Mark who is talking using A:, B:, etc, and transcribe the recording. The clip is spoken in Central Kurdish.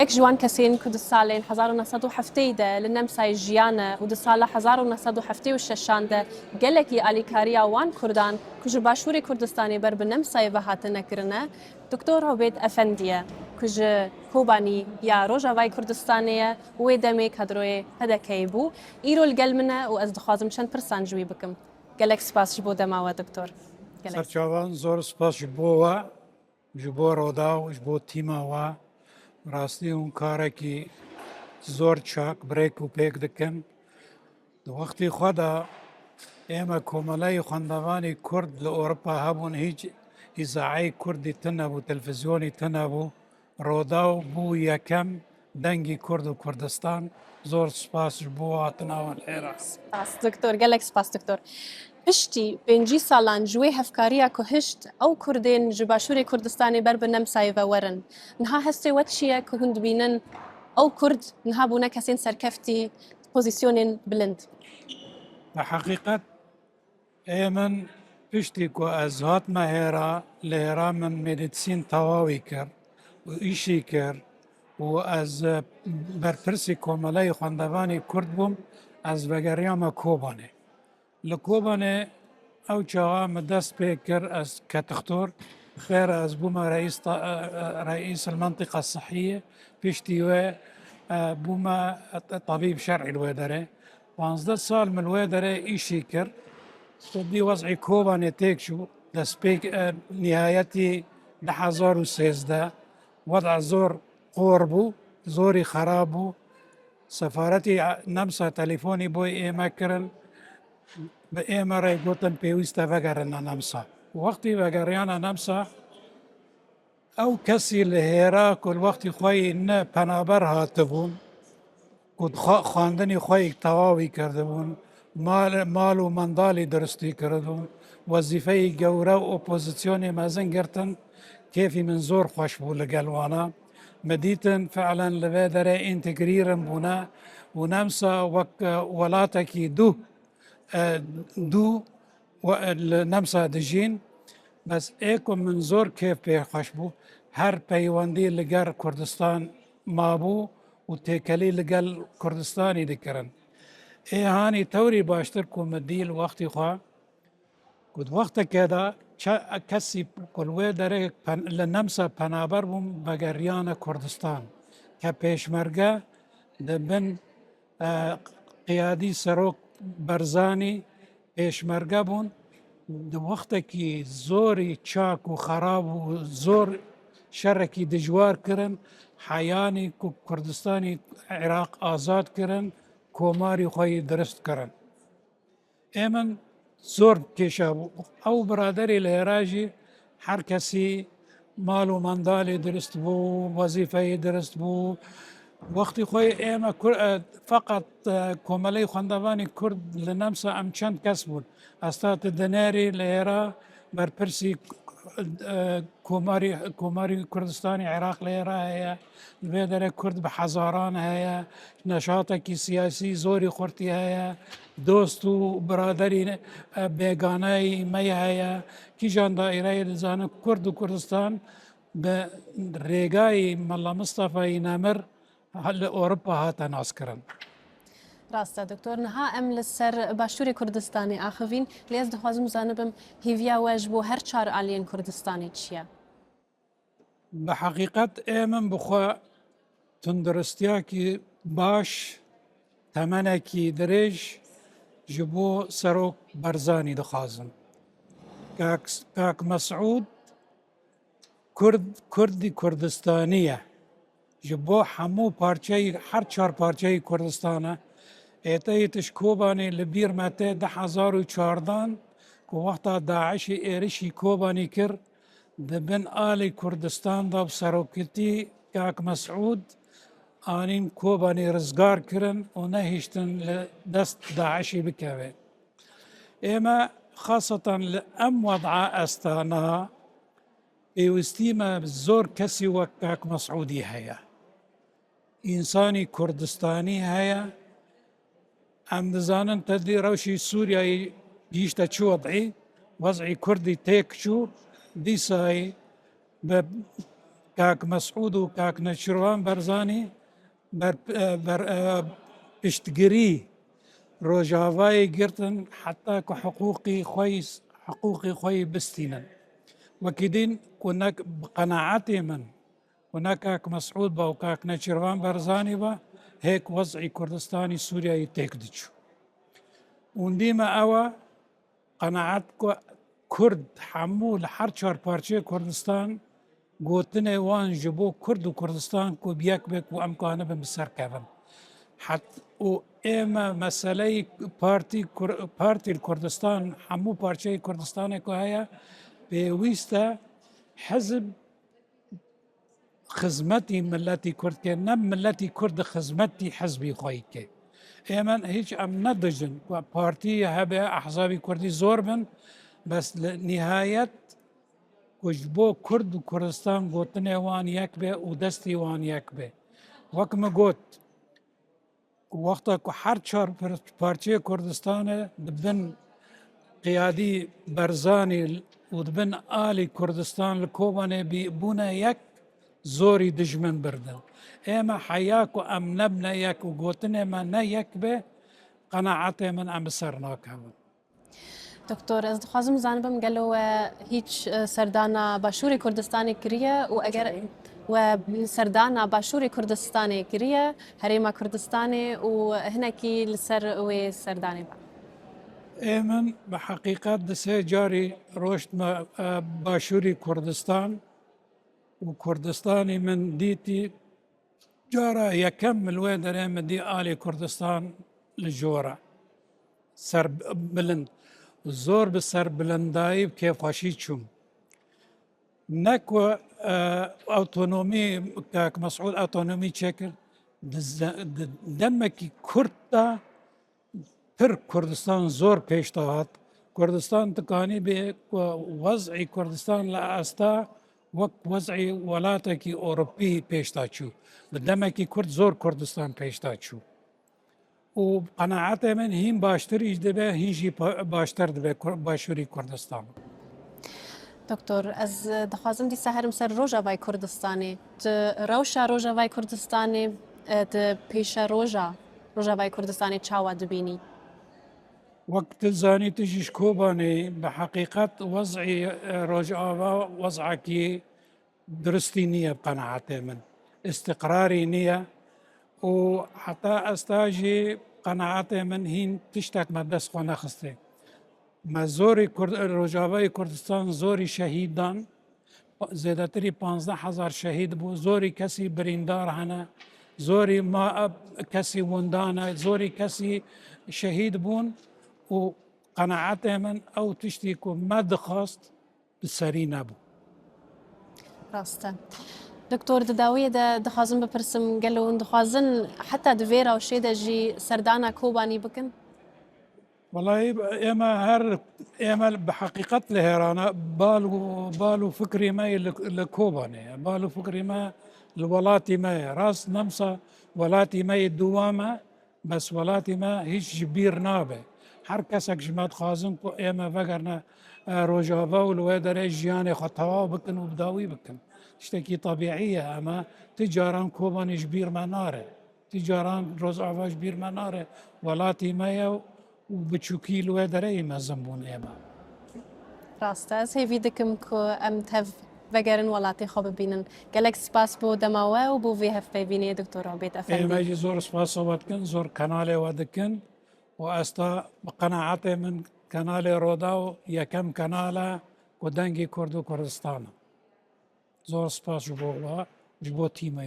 A: اك جوان كسين كود السالين حزارنا صدو حفتيدا لنمساي جيانا ود السالة حزارنا صدو حفتي والششاندا قالكي آلي كاريا وان كردان كج باشوري كردستاني بر بنمساي بهاتنا كرنا دكتور عبيد أفندية كج كوباني يا روجا واي كردستانية ويدمي كدروي هدا كيبو إيرو القلمنا وأزدخوازم شان برسان جوي بكم قالك سباس جبو دماوا دكتور
B: سرچاوان زور سپاس جبو رودا و جبو تیما و راستی اون کاره کی زور چاک بریک و پیک دکن دو وقتی خدا اما کوملای خواندوانی کرد لأوروپا هبون هیچ إذاعي كردي تنبو تلفزيوني تنبو روداو بو يكم دنگي كرد و كردستان زور سپاس جبو تناول العراس
A: دكتور قالك سباس دكتور پشتی بینجی سالان جوی هفکاریا که هشت او کردین جباشوری کردستانی بر بنمسای و ورن نها هستی وچیه که هند بینن او کرد نها بونا کسین سرکفتی پوزیسیونین بلند
B: بحقيقة من پشتی که از هات مهرا لهرا من مديسين تواوي كر و إيشي كر و از برپرسی کوملای خواندوانی کرد بوم از وگریام کوبانه لكوبانه او چاوا مدست بيكر از كتختور خير از بوما رئيس المنطقة الصحية بيشتي بوما طبيب شرعي الويدرة 15 سال من الويدرة يشيكر دي وضعي كوبانه تيكشو دست بيك نهايتي 2013 وضع زور قوربو زوري خرابو سفارتي نمسا تليفوني بوي ايما كرن بإيما رأي قوتن بيوستا وگرنا نمسا وقتی وگریانا نمسا او کسی لهیرا کل وقتی خواه نه پنابر هاتبون کد خواندنی خواه تواوی کرده بون مال و مندالی درستی کردون وظیفه گوره و اپوزیسیون مازن گرتن كيفي من زور خوش بو لقلوانا مديتن فعلا لبادرة انتقريرا بنا ونمسا ولاتكي دو نمسا دجين بس ايكو من زور كيف بي خوش بو هر بيواندي لقر كردستان مابو وتيكالي لقل كردستاني دكرن هاني توري باشتركو مديل وقتي خواه كد وقت كذا كسي كل ويدري لنمسا پنابر بوم بگریان كردستان كبيشمرگه دبن قيادي سروك برزاني پیشمرگه بون دو وقت كي زوري چاك و خراب و زور شركي دجوار كرن حياني كردستاني عراق آزاد كرن كوماري خوي درست كرن ایمن زور کشا بو او برادری لهراجی هر کسی مال و مندالی درست بو وظیفه درست بو وقتی خوی ایما فقط کوملی خواندوانی کرد لنمسا ام چند کس بود استاد دناری لهرا برپرسی كوماري كردستاني عراق ليرا هي البيدرة كرد بحزاران هي نشاطك سياسي زوري خورتي هي دوستو برادري بيغاناي مي هي كي جان دائرة لزان كرد وكردستان بريغاي ملا مصطفى نامر هل أوروبا هاتا ناسكرن
A: راستا دكتور نها ام لسر باشوری کردستانی آخوین لیز دخوازم زانبم هیویا واجبو هر چار آلین کردستانی چیه؟
B: بحقيقة امن بخوا تندرستيا كي باش تمنى كي دريج جبو سروك برزاني دخازم كاك مسعود كردي كردستانية جبو حمو بارچاي هر چار بارچاي كردستانه ایتش کوبانی لبیر مته 2014 که وقتا داعش ایرشی کوبانی کر دبن آل کردستان دا بسروکتی کاک مسعود آنین کوبانی رزگار کرن و نهیشتن لدست داعشی بکوه اما خاصة لأم وضع استانا ایوستیما زور کسی وکاک مسعودی هیا انسانی کردستانی هیا ام دزانن تدي روشي سوريا جيشتا شو وضعي كردي تيك شو دي ساي كاك مسعود وكاك نشروان برزاني بر بشتقري روجافاي قرتن حتى حقوقي خوي بستينا وكدين كناك بقناعتي من هناك مسعود با وكاك نشروان برزاني با هيك وضعي كردستاني سوريا يتكدجو ونديما أوا قناعت كرد حمول هر چهار پارچه کردستان گوتنه وان جبو کرد و کردستان کو بیاک بک و امکانه به مسر کردن حتی و اما مسئله پارتی کردستان همو پارچه کردستان که هیا به ویستا حزب خدمتی ملتی کرد که نم ملتی کرد خدمتی حزبی خواهی که ایمن هیچ ام ندجن و پارتی هبه احزابی کردی زور بن بس نهایت کجبو کرد و کردستان گوتنه وان یک به و دستی وان یک به وکم گوت وقتا که هر چهار پارچه کردستان دبن قیادی برزانی و دبن آلی کردستان لکوبانه بی بونه یک زوری دجمن بردن اما حیاک و ام نبنه یک و گوتنه من نه یک به قناعت من ام سرناک هم
A: دکتر از دخوازم زنبم قالوا هیچ سردانا باشوری کردستانی کریه و اگر و سردانا باشوری کردستانی کریه هریما کردستانی و هناکی لسر و سردانی با
B: من بحقیقت دسه جاری روشت ما باشوری کردستان و کردستانی من دیتی جارا یکم الویدر من دی آلی کردستان لجورا سر بلند زور به سر بلندایی که خوشی چوم نکو اوتونومی که مسعود اوتونومی چکر دمکی کرد پر کردستان زور پیش داد کردستان تکانی به وضع کردستان لاستا وقت وضع ولاتکی اوروپی پیش داد چو دمکی کرد زور کردستان پیش داد چو و قناعت من هیم باشتر ایجده به هیچی باشتر دبه باشوری کردستان
A: دکتر از دخوازم دی سهرم سر روژاوای کردستانی روشا روژاوای کردستانی پیش روژاوای کردستانی چاوا دبینی
B: وقت زانی تجیش کوبانی به حقیقت وضعی رجعه وضعکی درستی نیه قناعت من استقراری نیه و حتی استاجی قناعت من هین تشتک مدست خونه خسته ما زوری رجاوه کردستان زوری شهیدان زیادتری 15,000 شهید بو زوری کسی بریندار هنه زوری ما کسی وندانه زوری کسی شهید بون و قناعت من او تشتی که ما دخواست بسری نبو
A: راسته دکتر داویه دخوازم بپرسم قالوا دخوازن حتى دفيرا وشيدا جي سردانا كوباني بكن
B: والله اما بحقيقة لهرانا بالو فكري ما لكوباني بالو فكري ما الولاتي ما راس نمسا ولاتي ما الدوامة بس ولاتي ما هيش جبير نابه هر کسک جماعت خازن کو اما فقرنا روجافا والوادر جياني خطوا بكن وبداوي بكن اشتكي طبيعية اما تجاران كوباني جبير مناره تجاران روزعفا جبير مناره ولاتي مايا وبتشوكي الوادر ما زنبون اما
A: راسته از هیوی دکم که ام تف وگرن ولاتی خواب بینن گلک سپاس بو دماوه و بو وی هف بینی دکتر عبید افندی
B: اما جي زور سپاس صوبتكن زور كنالي ودكن واستا بقناعت من كنال رودا يكم كنالا ودنگي كردو كردستان زور سپاس جبو تيمه